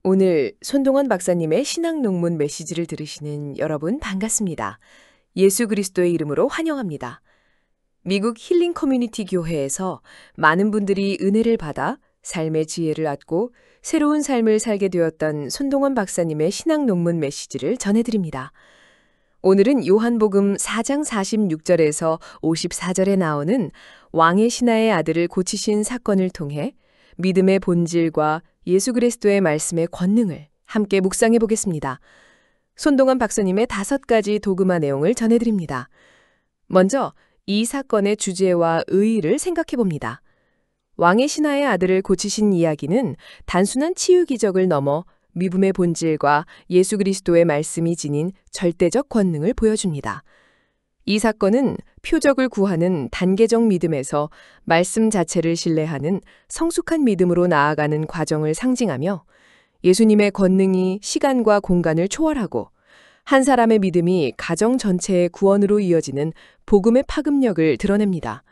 오늘 손동원 박사님의 신학 논문 메시지를 들으시는 여러분 반갑습니다. 예수 그리스도의 이름으로 환영합니다. 미국 힐링 커뮤니티 교회에서 많은 분들이 은혜를 받아 삶의 지혜를 얻고 새로운 삶을 살게 되었던 손동원 박사님의 신학 논문 메시지를 전해드립니다. 오늘은 요한복음 4장 46절에서 54절에 나오는 왕의 신하의 아들을 고치신 사건을 통해 믿음의 본질과 예수 그리스도의 말씀의 권능을 함께 묵상해 보겠습니다. 손동원 박사님의 5가지 도그마 내용을 전해드립니다. 먼저 이 사건의 주제와 의의를 생각해 봅니다. 왕의 신하의 아들을 고치신 이야기는 단순한 치유 기적을 넘어 믿음의 본질과 예수 그리스도의 말씀이 지닌 절대적 권능을 보여줍니다. 이 사건은 표적을 구하는 단계적 믿음에서 말씀 자체를 신뢰하는 성숙한 믿음으로 나아가는 과정을 상징하며 예수님의 권능이 시간과 공간을 초월하고 한 사람의 믿음이 가정 전체의 구원으로 이어지는 복음의 파급력을 드러냅니다.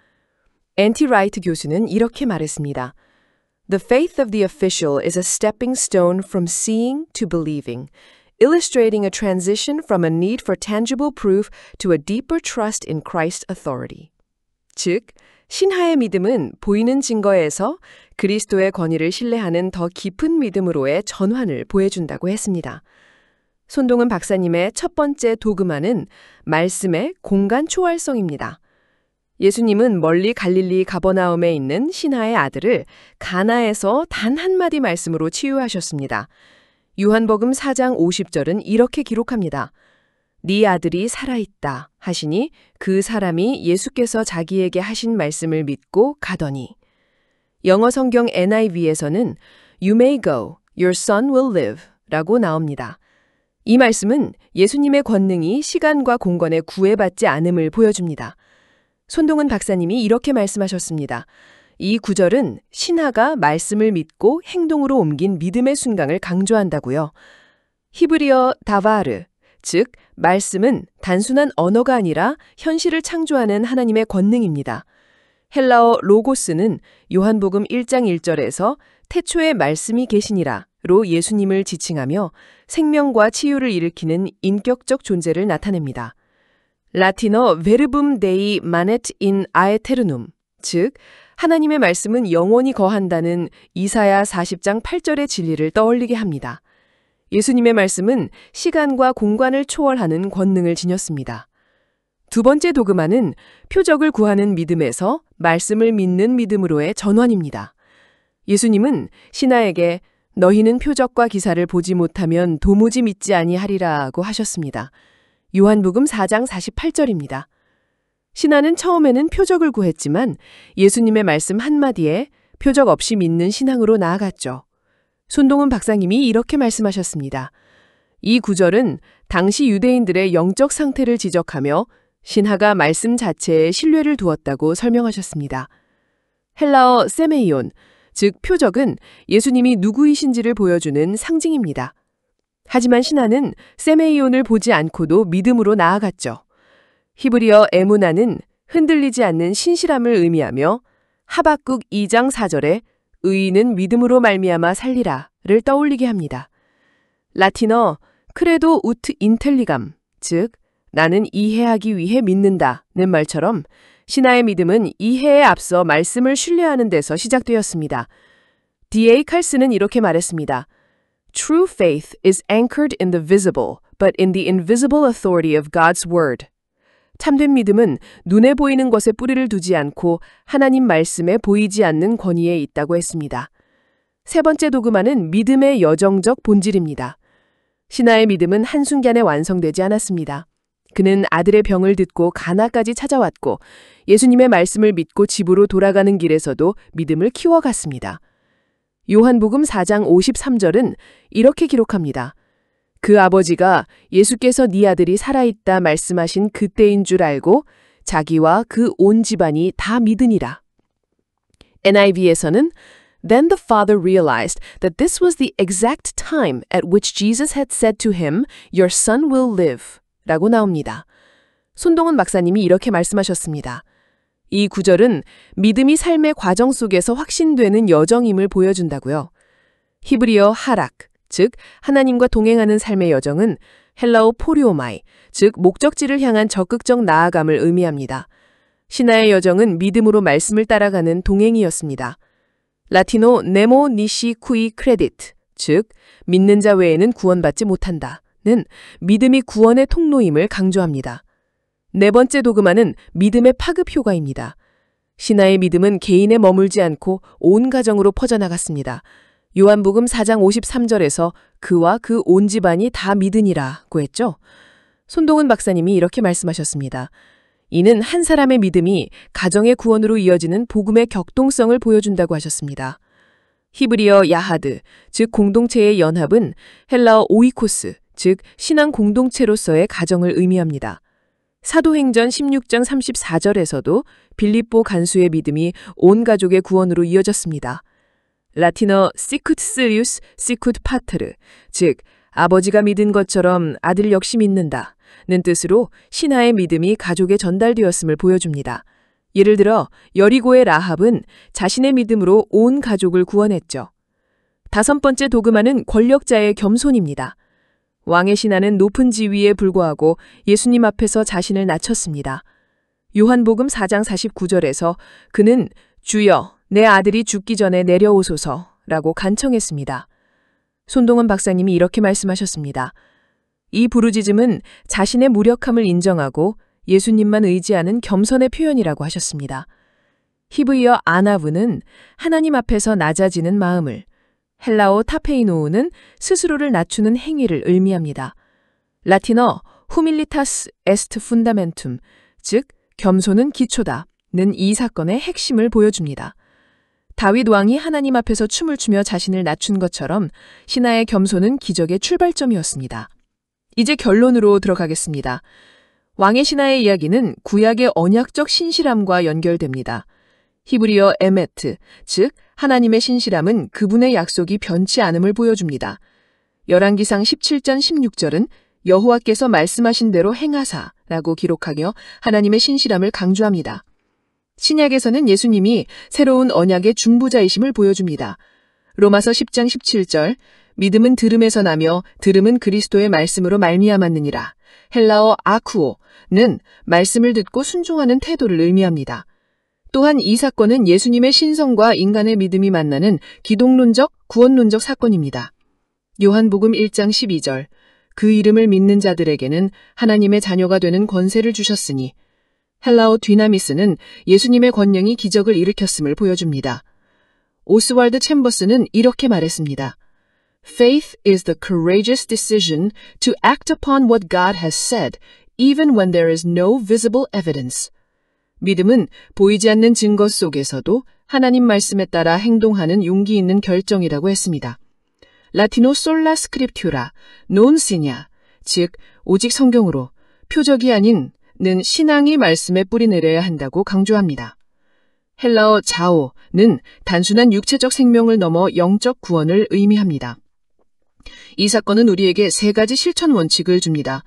앤티 라이트 교수는 이렇게 말했습니다. The faith of the official is a stepping stone from seeing to believing, illustrating a transition from a need for tangible proof to a deeper trust in Christ's authority. 즉, 신하의 믿음은 보이는 증거에서 그리스도의 권위를 신뢰하는 더 깊은 믿음으로의 전환을 보여준다고 했습니다. 손동은 박사님의 첫 번째 도그마는 말씀의 공간 초월성입니다. 예수님은 멀리 갈릴리 가버나움에 있는 신하의 아들을 가나에서 단 한마디 말씀으로 치유하셨습니다. 요한복음 4장 50절은 이렇게 기록합니다. 네 아들이 살아있다 하시니 그 사람이 예수께서 자기에게 하신 말씀을 믿고 가더니. 영어 성경 NIV에서는 You may go, your son will live 라고 나옵니다. 이 말씀은 예수님의 권능이 시간과 공간에 구애받지 않음을 보여줍니다. 손동은 박사님이 이렇게 말씀하셨습니다. 이 구절은 신하가 말씀을 믿고 행동으로 옮긴 믿음의 순간을 강조한다고요. 히브리어 다바르, 즉 말씀은 단순한 언어가 아니라 현실을 창조하는 하나님의 권능입니다. 헬라어 로고스는 요한복음 1장 1절에서 태초에 말씀이 계시니라로 예수님을 지칭하며 생명과 치유를 일으키는 인격적 존재를 나타냅니다. 라틴어 verbum Dei manet in aeternum, 즉 하나님의 말씀은 영원히 거한다는 이사야 40장 8절의 진리를 떠올리게 합니다. 예수님의 말씀은 시간과 공간을 초월하는 권능을 지녔습니다. 두 번째 도그마는 표적을 구하는 믿음에서 말씀을 믿는 믿음으로의 전환입니다. 예수님은 신하에게 너희는 표적과 기사를 보지 못하면 도무지 믿지 아니하리라고 하셨습니다. 요한복음 4장 48절입니다. 신하는 처음에는 표적을 구했지만 예수님의 말씀 한마디에 표적 없이 믿는 신앙으로 나아갔죠. 손동은 박사님이 이렇게 말씀하셨습니다. 이 구절은 당시 유대인들의 영적 상태를 지적하며 신하가 말씀 자체에 신뢰를 두었다고 설명하셨습니다. 헬라어 세메이온, 즉 표적은 예수님이 누구이신지를 보여주는 상징입니다. 하지만 신하는 세메이온을 보지 않고도 믿음으로 나아갔죠. 히브리어 에무나는 흔들리지 않는 신실함을 의미하며 하박국 2장 4절에 의인은 믿음으로 말미암아 살리라를 떠올리게 합니다. 라틴어 크레도 우트 인텔리감, 즉 나는 이해하기 위해 믿는다는 말처럼 신하의 믿음은 이해에 앞서 말씀을 신뢰하는 데서 시작되었습니다. D.A. 칼슨은 이렇게 말했습니다. True faith is anchored in the visible, but in the invisible authority of God's word. 참된 믿음은 눈에 보이는 것에 뿌리를 두지 않고 하나님 말씀에 보이지 않는 권위에 있다고 했습니다. 세 번째 도그마는 믿음의 여정적 본질입니다. 신하의 믿음은 한순간에 완성되지 않았습니다. 그는 아들의 병을 듣고 가나까지 찾아왔고 예수님의 말씀을 믿고 집으로 돌아가는 길에서도 믿음을 키워갔습니다. 요한복음 4장 53절은 이렇게 기록합니다. 그 아버지가 예수께서 네 아들이 살아있다 말씀하신 그때인 줄 알고 자기와 그 온 집안이 다 믿으니라. NIV에서는 Then the father realized that this was the exact time at which Jesus had said to him, Your son will live 라고 나옵니다. 손동은 박사님이 이렇게 말씀하셨습니다. 이 구절은 믿음이 삶의 과정 속에서 확신되는 여정임을 보여준다고요. 히브리어 하락, 즉 하나님과 동행하는 삶의 여정은 헬라어 포리오마이, 즉 목적지를 향한 적극적 나아감을 의미합니다. 신하의 여정은 믿음으로 말씀을 따라가는 동행이었습니다. 라틴어 네모 니시 쿠이 크레디트, 즉 믿는 자 외에는 구원받지 못한다는 믿음이 구원의 통로임을 강조합니다. 네 번째 도그마는 믿음의 파급 효과입니다. 신하의 믿음은 개인에 머물지 않고 온 가정으로 퍼져나갔습니다. 요한복음 4장 53절에서 그와 그 온 집안이 다 믿으니라고 했죠. 손동은 박사님이 이렇게 말씀하셨습니다. 이는 한 사람의 믿음이 가정의 구원으로 이어지는 복음의 격동성을 보여준다고 하셨습니다. 히브리어 야하드, 즉 공동체의 연합은 헬라어 오이코스, 즉 신앙 공동체로서의 가정을 의미합니다. 사도행전 16장 34절에서도 빌립보 간수의 믿음이 온 가족의 구원으로 이어졌습니다. 라틴어 시쿠트 스리우스 시쿠트 파트르, 즉 아버지가 믿은 것처럼 아들 역시 믿는다 는 뜻으로 신하의 믿음이 가족에 전달되었음을 보여줍니다. 예를 들어 여리고의 라합은 자신의 믿음으로 온 가족을 구원했죠. 다섯 번째 도그마는 권력자의 겸손입니다. 왕의 신하는 높은 지위에 불과하고 예수님 앞에서 자신을 낮췄습니다. 요한복음 4장 49절에서 그는 주여 내 아들이 죽기 전에 내려오소서라고 간청했습니다. 손동원 박사님이 이렇게 말씀하셨습니다. 이 부르짖음은 자신의 무력함을 인정하고 예수님만 의지하는 겸손의 표현이라고 하셨습니다. 히브리어 아나브는 하나님 앞에서 낮아지는 마음을, 헬라어 타페이노우는 스스로를 낮추는 행위를 의미합니다. 라틴어 후밀리타스 에스트 푼다멘툼, 즉 겸손은 기초다는 이 사건의 핵심을 보여줍니다. 다윗 왕이 하나님 앞에서 춤을 추며 자신을 낮춘 것처럼 신하의 겸손은 기적의 출발점이었습니다. 이제 결론으로 들어가겠습니다. 왕의 신하의 이야기는 구약의 언약적 신실함과 연결됩니다. 히브리어 에메트, 즉 하나님의 신실함은 그분의 약속이 변치 않음을 보여줍니다. 열왕기상 17장 16절은 여호와께서 말씀하신 대로 행하사라고 기록하며 하나님의 신실함을 강조합니다. 신약에서는 예수님이 새로운 언약의 중보자이심을 보여줍니다. 로마서 10장 17절 믿음은 들음에서 나며 들음은 그리스도의 말씀으로 말미암았느니라. 헬라어 아쿠오는 말씀을 듣고 순종하는 태도를 의미합니다. 또한 이 사건은 예수님의 신성과 인간의 믿음이 만나는 기독론적, 구원론적 사건입니다. 요한복음 1장 12절 그 이름을 믿는 자들에게는 하나님의 자녀가 되는 권세를 주셨으니 헬라어 뒤나미스는 예수님의 권능이 기적을 일으켰음을 보여줍니다. 오스왈드 챔버스는 이렇게 말했습니다. Faith is the courageous decision to act upon what God has said, even when there is no visible evidence. 믿음은 보이지 않는 증거 속에서도 하나님 말씀에 따라 행동하는 용기 있는 결정이라고 했습니다. 라틴어 솔라 스크립튜라, 논 시냐, 즉 오직 성경으로, 표적이 아닌 는 신앙이 말씀에 뿌리 내려야 한다고 강조합니다. 헬라어 자오는 단순한 육체적 생명을 넘어 영적 구원을 의미합니다. 이 사건은 우리에게 세 가지 실천 원칙을 줍니다.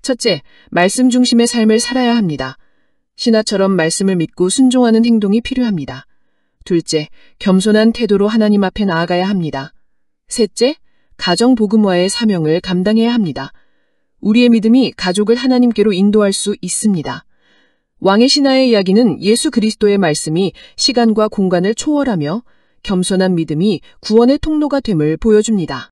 첫째, 말씀 중심의 삶을 살아야 합니다. 신하처럼 말씀을 믿고 순종하는 행동이 필요합니다. 둘째, 겸손한 태도로 하나님 앞에 나아가야 합니다. 셋째, 가정 복음화의 사명을 감당해야 합니다. 우리의 믿음이 가족을 하나님께로 인도할 수 있습니다. 왕의 신하의 이야기는 예수 그리스도의 말씀이 시간과 공간을 초월하며 겸손한 믿음이 구원의 통로가 됨을 보여줍니다.